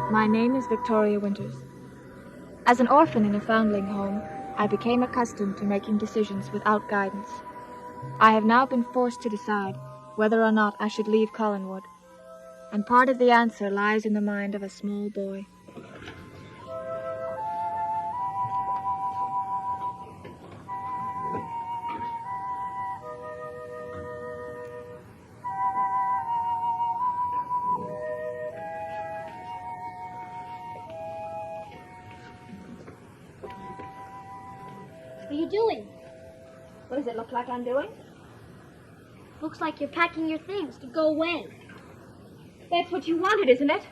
My name is Victoria Winters. As an orphan in a foundling home, I became accustomed to making decisions without guidance. I have now been forced to decide whether or not I should leave Collinwood, and part of the answer lies in the mind of a small boy. What are you doing? What does it look like I'm doing? Looks like you're packing your things to go away. That's what you wanted, isn't it?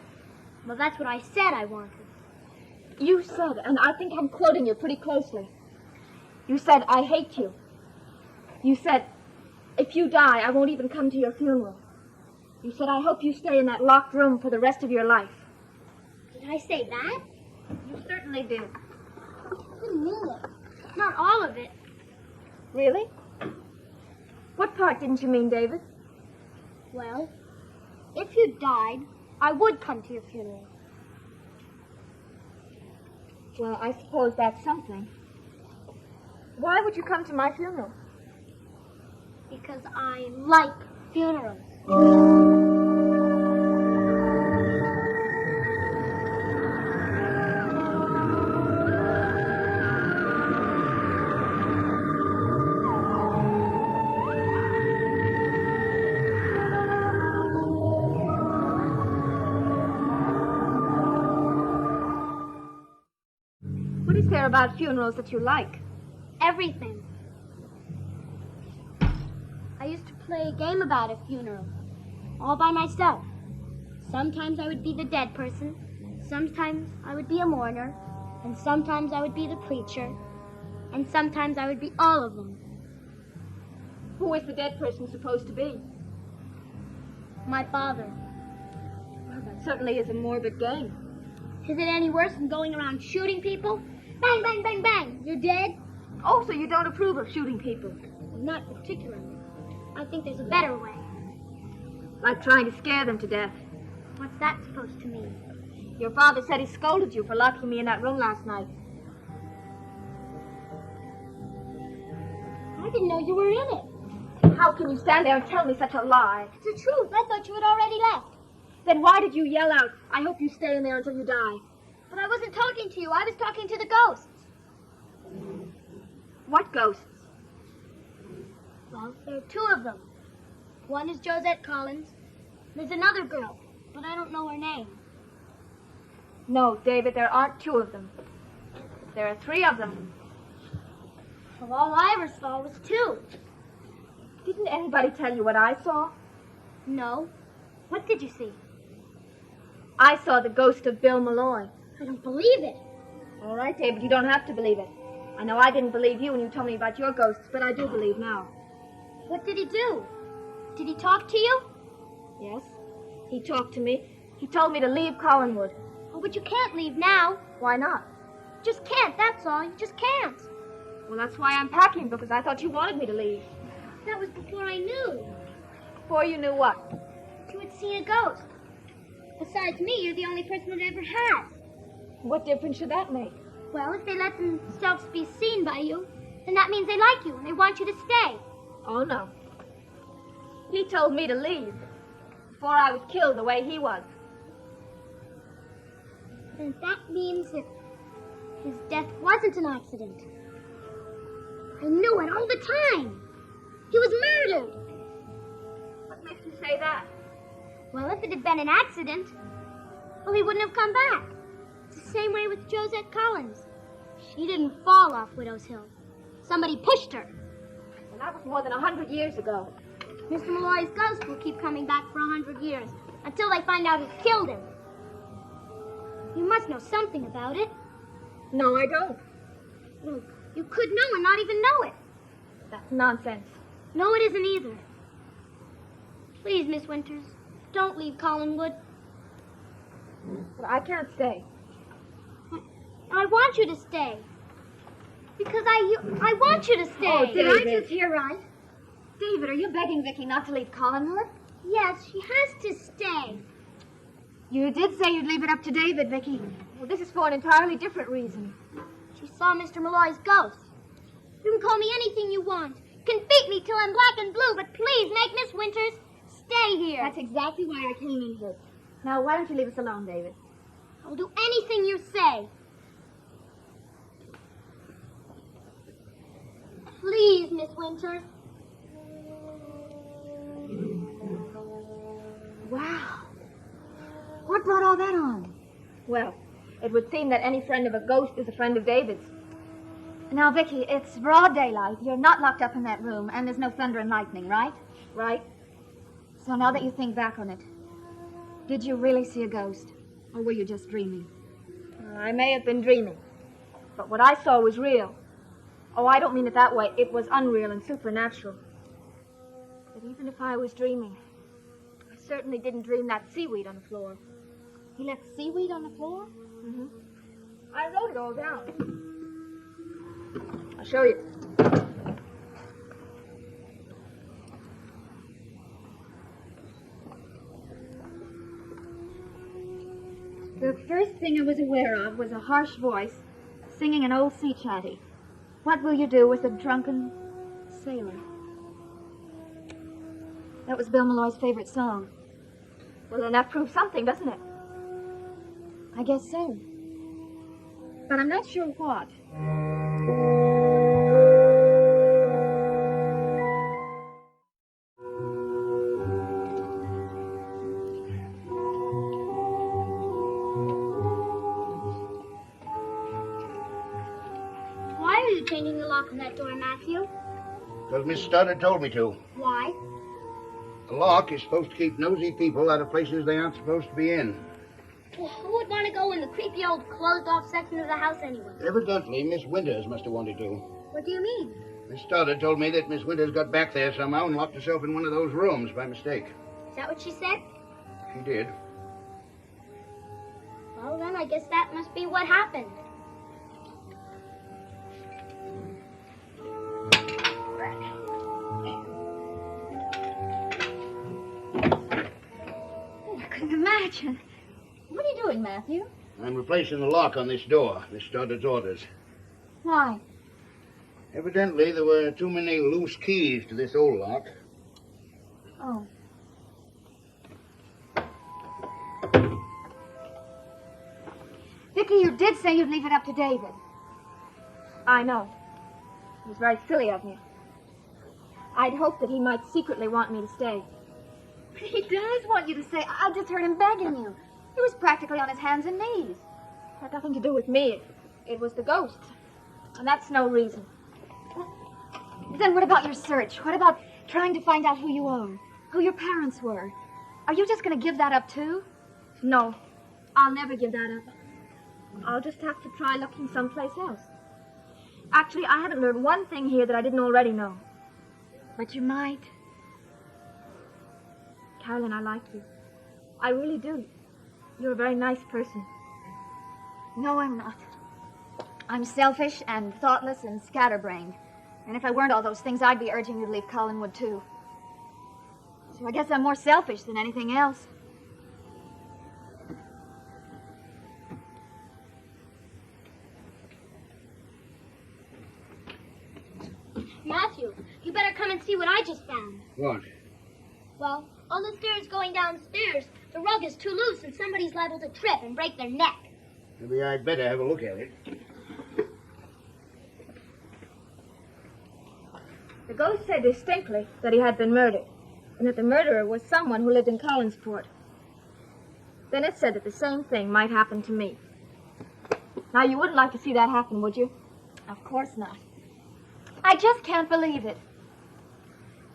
Well, that's what I said I wanted. You said, and I think I'm quoting you pretty closely. You said, I hate you. You said, if you die, I won't even come to your funeral. You said, I hope you stay in that locked room for the rest of your life. Did I say that? You certainly did. I didn't mean it. Not all of it. Really? What part didn't you mean, David? Well, if you died, I would come to your funeral. Well, I suppose that's something. Why would you come to my funeral? Because I like funerals. What is there about funerals that you like? Everything. I used to play a game about a funeral, all by myself. Sometimes I would be the dead person, sometimes I would be a mourner, and sometimes I would be the preacher, and sometimes I would be all of them. Who is the dead person supposed to be? My father. Well, that certainly is a morbid game. Is it any worse than going around shooting people? Bang, bang, bang, bang. You're dead? Oh, so you don't approve of shooting people? Not particularly. I think there's a better way. Like trying to scare them to death. What's that supposed to mean? Your father said he scolded you for locking me in that room last night. I didn't know you were in it. How can you stand there and tell me such a lie? It's the truth. I thought you had already left. Then why did you yell out, I hope you stay in there until you die? But I wasn't talking to you. I was talking to the ghosts. What ghosts? Well, there are two of them. One is Josette Collins. There's another girl, but I don't know her name. No, David, there aren't two of them. There are three of them. Well, all I ever saw was two. Didn't anybody tell you what I saw? No. What did you see? I saw the ghost of Bill Malloy. I don't believe it. All right, David, you don't have to believe it. I know I didn't believe you when you told me about your ghosts, but I do believe now. What did he do? Did he talk to you? Yes, he talked to me. He told me to leave Collinwood. Oh, but you can't leave now. Why not? Just can't, that's all. You just can't. Well, that's why I'm packing, because I thought you wanted me to leave. That was before I knew. Before you knew what? You had seen a ghost. Besides me, you're the only person that ever has. What difference should that make? Well, if they let themselves be seen by you, then that means they like you and they want you to stay. Oh, no. He told me to leave before I was killed the way he was. Then that means that his death wasn't an accident. I knew it all the time. He was murdered. What makes you say that? Well, if it had been an accident, well, he wouldn't have come back. It's the same way with Josette Collins. She didn't fall off Widow's Hill. Somebody pushed her. And that was more than 100 years ago. Mr. Malloy's ghost will keep coming back for 100 years, until they find out who killed him. You must know something about it. No, I don't. Well, you could know and not even know it. That's nonsense. No, it isn't either. Please, Miss Winters, don't leave Collinwood. But I can't stay. I want you to stay. Because I want you to stay. Oh, Did I David. just hear right? David, are you begging Vicky not to leave Collinwood? Yes, she has to stay. You did say you'd leave it up to David, Vicky. Well, this is for an entirely different reason. She saw Mr. Malloy's ghost. You can call me anything you want. You can beat me till I'm black and blue, but please make Miss Winters stay here. That's exactly why I came in here. Now, why don't you leave us alone, David? I'll do anything you say. Please, Miss Winters. Wow. What brought all that on? Well, it would seem that any friend of a ghost is a friend of David's. Now, Vicky, it's broad daylight. You're not locked up in that room, and there's no thunder and lightning, right? Right. So now that you think back on it, did you really see a ghost? Or were you just dreaming? I may have been dreaming, but what I saw was real. Oh, I don't mean it that way. It was unreal and supernatural. But even if I was dreaming, I certainly didn't dream that seaweed on the floor. He left seaweed on the floor? Mm-hmm. I wrote it all down. I'll show you. The first thing I was aware of was a harsh voice singing an old sea chanty. What will you do with a drunken sailor? That was Bill Malloy's favorite song. Well, then that proves something, doesn't it? I guess so. But I'm not sure what. Why are you changing the lock on that door, Matthew? Because Miss Stoddard told me to. Why? The lock is supposed to keep nosy people out of places they aren't supposed to be in. Well, who would want to go in the creepy old closed-off section of the house anyway? Evidently, Miss Winters must have wanted to. What do you mean? Miss Stoddard told me that Miss Winters got back there somehow and locked herself in one of those rooms by mistake. Is that what she said? She did. Well, then I guess that must be what happened. Oh, I couldn't imagine. What are you doing, Matthew? I'm replacing the lock on this door, Miss Stoddard's orders. Why? Evidently, there were too many loose keys to this old lock. Oh. Vicky, you did say you'd leave it up to David. I know. It was very silly of me. I'd hoped that he might secretly want me to stay. He does want you to stay. I just heard him begging you. He was practically on his hands and knees. It had nothing to do with me. It was the ghosts. And that's no reason. Then what about your search? What about trying to find out who you are? Who your parents were? Are you just going to give that up too? No. I'll never give that up. I'll just have to try looking someplace else. Actually, I haven't learned one thing here that I didn't already know. But you might. Carolyn, I like you. I really do. You're a very nice person. No, I'm not. I'm selfish and thoughtless and scatterbrained. And if I weren't all those things, I'd be urging you to leave Collinwood, too. So I guess I'm more selfish than anything else. Matthew, you better come and see what I just found. What? Well, on the stairs going downstairs, the rug is too loose and somebody's liable to trip and break their neck. Maybe I'd better have a look at it. The ghost said distinctly that he had been murdered, and that the murderer was someone who lived in Collinsport. Then it said that the same thing might happen to me. Now, you wouldn't like to see that happen, would you? Of course not. I just can't believe it.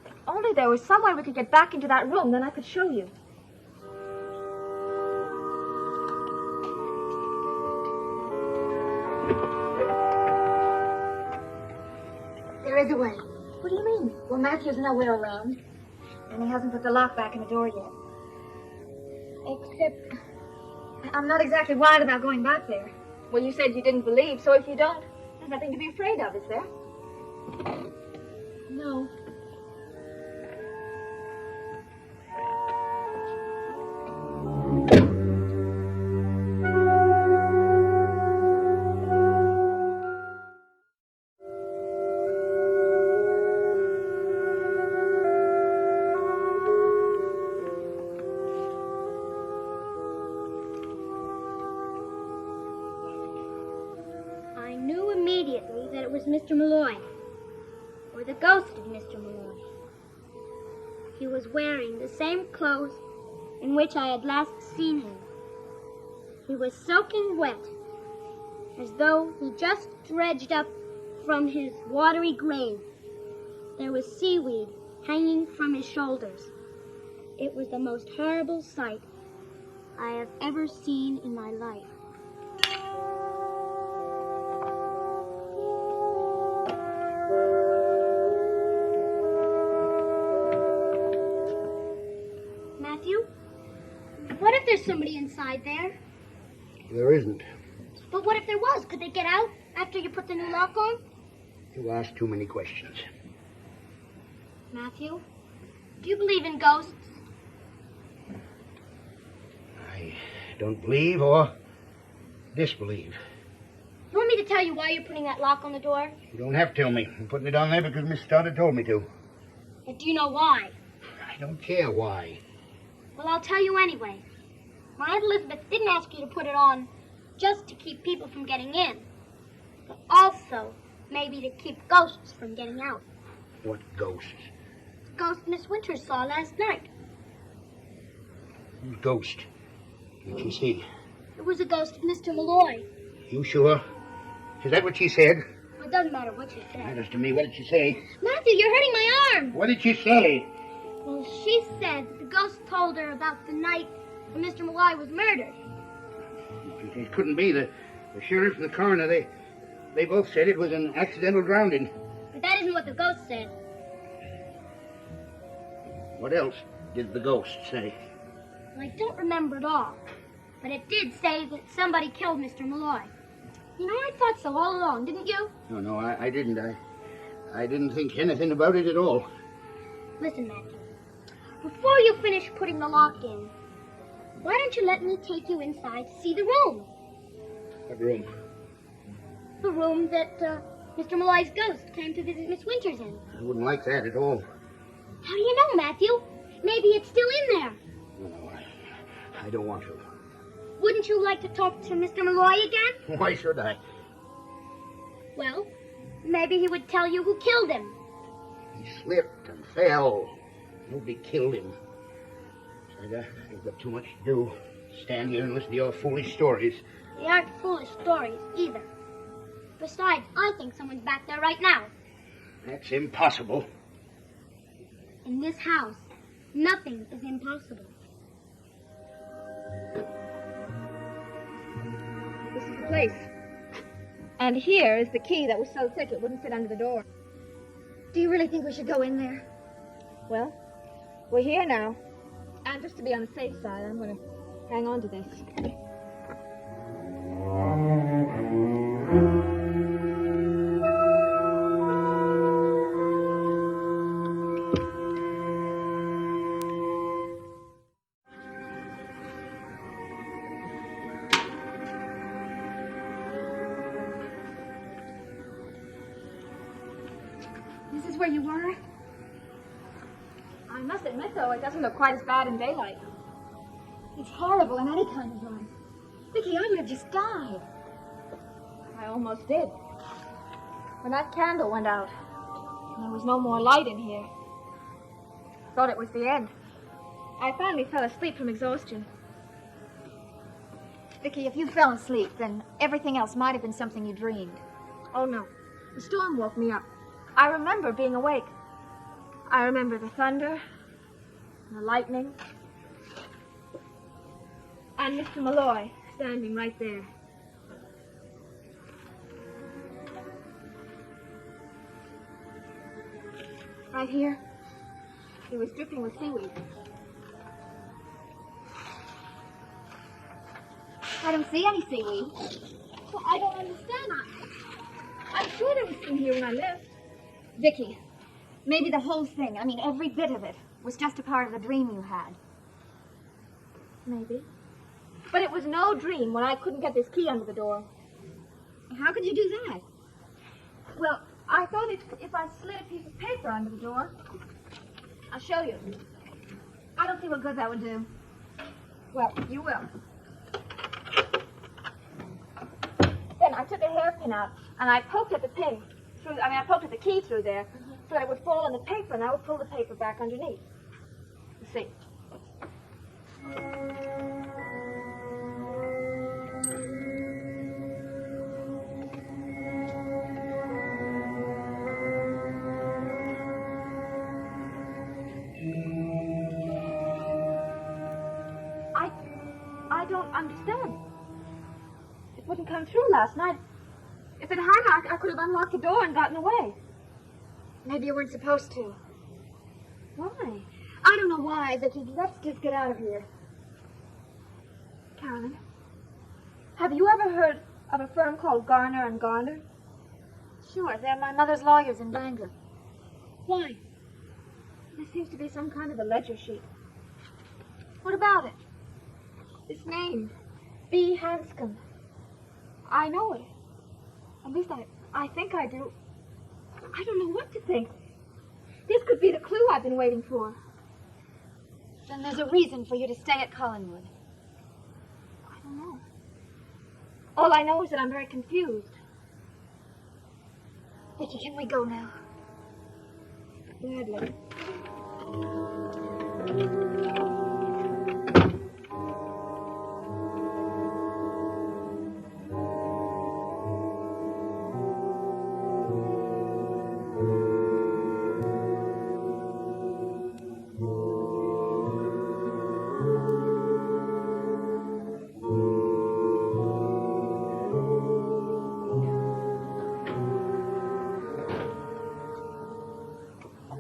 If only there was some way we could get back into that room, then I could show you. There is a way. What do you mean? Well, Matthew's nowhere around, and he hasn't put the lock back in the door yet. Except, I'm not exactly wild about going back there. Well, you said you didn't believe, so if you don't, there's nothing to be afraid of, is there? No. knew immediately that it was Mr. Malloy, or the ghost of Mr. Malloy. He was wearing the same clothes in which I had last seen him. He was soaking wet, as though he just dredged up from his watery grave. There was seaweed hanging from his shoulders. It was the most horrible sight I have ever seen in my life. Matthew, what if there's somebody inside there? There isn't. But what if there was? Could they get out after you put the new lock on? You ask too many questions. Matthew, do you believe in ghosts? I don't believe or disbelieve. You want me to tell you why you're putting that lock on the door? You don't have to tell me. I'm putting it on there because Miss Stoddard told me to. But do you know why? I don't care why. Well, I'll tell you anyway. My Aunt Elizabeth didn't ask you to put it on just to keep people from getting in, but also maybe to keep ghosts from getting out. What ghosts? The ghost Miss Winters saw last night. Whose ghost? What did she see? It was a ghost of Mr. Malloy. You sure? Is that what she said? Well, it doesn't matter what she said. Matters to me. What did she say? Matthew, you're hurting my arm. What did she say? Well, she said that the ghost told her about the night when Mr. Malloy was murdered. It couldn't be. The sheriff and the coroner, they both said it was an accidental drowning. But that isn't what the ghost said. What else did the ghost say? Well, I don't remember it all. But it did say that somebody killed Mr. Malloy. You know, I thought so all along, didn't you? No, I didn't. I didn't think anything about it at all. Listen, Matthew. Before you finish putting the lock in, why don't you let me take you inside to see the room? What room? The room that Mr. Malloy's ghost came to visit Miss Winters in. I wouldn't like that at all. How do you know, Matthew? Maybe it's still in there. No, I don't want to. Wouldn't you like to talk to Mr. Malloy again? Why should I? Well, maybe he would tell you who killed him. He slipped and fell. Nobody killed him. I've got too much to do. Stand here and listen to your foolish stories. They aren't foolish stories, either. Besides, I think someone's back there right now. That's impossible. In this house, nothing is impossible. This is the place. And here is the key that was so thick it wouldn't fit under the door. Do you really think we should go in there? Well, we're here now. And just to be on the safe side, I'm going to hang on to this. This is where you were? I must admit, though, it doesn't look quite as bad in daylight. It's horrible in any kind of light. Vicky, I would have just died. I almost did. When that candle went out, and there was no more light in here. Thought it was the end. I finally fell asleep from exhaustion. Vicky, if you fell asleep, then everything else might have been something you dreamed. Oh, no. The storm woke me up. I remember being awake. I remember the thunder, and the lightning, and Mr. Malloy standing right there. Right here, he was dripping with seaweed. I don't see any seaweed. Well, I don't understand. I'm sure there was some here when I left. Vicky, maybe the whole thing, I mean every bit of it, was just a part of a dream you had. Maybe. But it was no dream when I couldn't get this key under the door. How could you do that? Well, I thought if I slid a piece of paper under the door, I'll show you. I don't see what good that would do. Well, you will. There. pin. I took a hairpin out, and I poked at the pin. I poked at the key through there, so that it would fall on the paper, and I would pull the paper back underneath. You see. I don't understand. It wouldn't come through last night. If it had, I could have unlocked the door and gotten away. Maybe you weren't supposed to. Why? I don't know why, but let's just get out of here. Carolyn, have you ever heard of a firm called Garner and Garner? Sure, they're my mother's lawyers in Bangor. Why? There seems to be some kind of a ledger sheet. What about it? This name, B. Hanscom. I know it. At least I think I do. I don't know what to think. This could be the clue I've been waiting for. Then there's a reason for you to stay at Collinwood. I don't know. All I know is that I'm very confused. Vicky, can we go now? Gladly.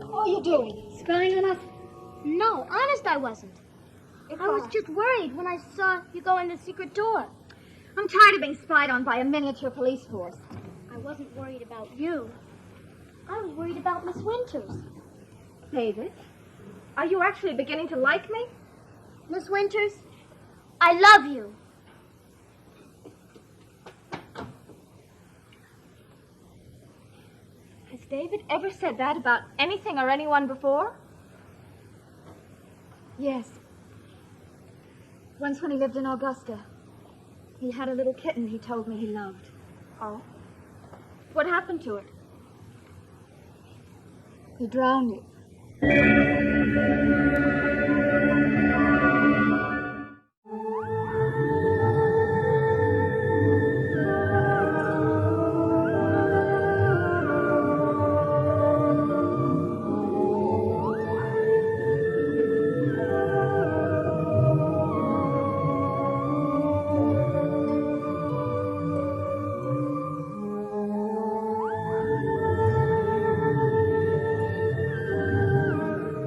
What are you doing? Spying on us? No, honest I wasn't. I was just worried when I saw you go in the secret door. I'm tired of being spied on by a miniature police force. I wasn't worried about you. I was worried about Miss Winters. David, are you actually beginning to like me? Miss Winters, I love you. Has David ever said that about anything or anyone before? Yes. Once when he lived in Augusta, he had a little kitten he told me he loved. Oh? What happened to it? He drowned it.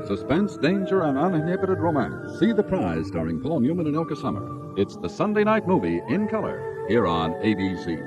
Suspense, danger, and uninhibited romance. See The Prize, starring Paul Newman and Ilka Summer. It's the Sunday night movie in color here on ABC.